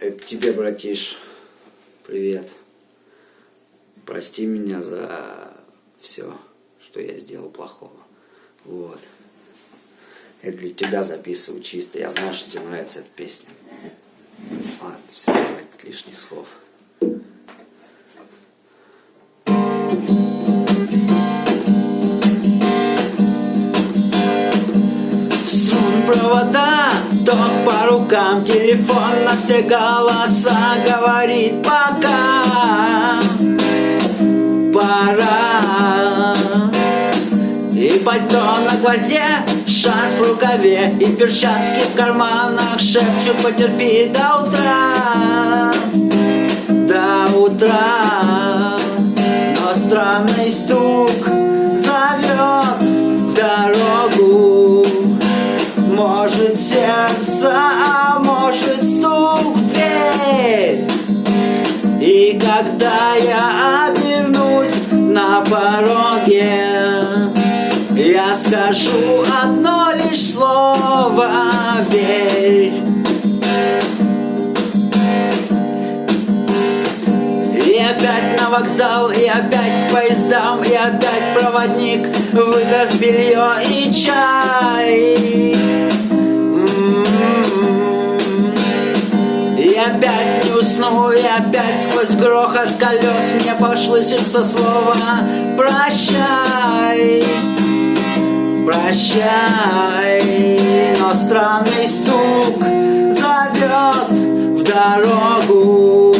Это тебе, братиш, привет. Прости меня за все, что я сделал плохого. Вот. Это для тебя записываю чисто. Я знаю, что тебе нравится эта песня. Ладно, все, хватит лишних слов. Провода, ток по рукам, телефон на все голоса говорит пока, пора. И пальто на гвозде, шарф в рукаве и перчатки в карманах шепчут: потерпи до утра, до утра. Но странный стук зовет в дорогу. Может сердце, а может стук в дверь. И когда я обернусь на пороге, я скажу одно лишь слово: верь. И опять на вокзал, и опять к поездам, и опять проводник выдаст белье и чай. И опять не усну, и опять сквозь грохот колес мне послышится слово: прощай, прощай. Но странный стук зовет в дорогу.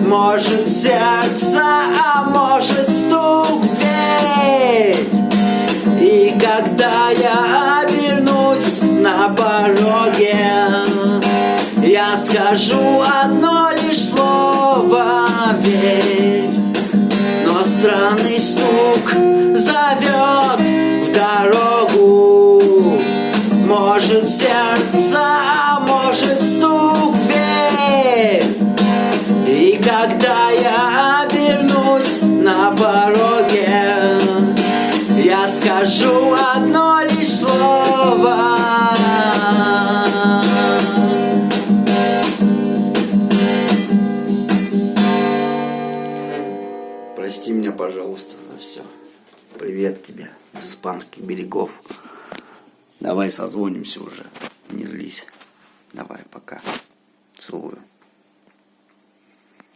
Может сердце, а может стук в дверь. И когда я обернусь на пороге, я скажу одно лишь слово: верь. Но странный стук зовет в дорогу. Может сердце, а может стук в дверь. И когда я обернусь на пороге, я скажу одно лишь слово: прости меня, пожалуйста, за все. Привет тебе с испанских берегов. Давай созвонимся уже. Не злись. Давай, пока. Целую.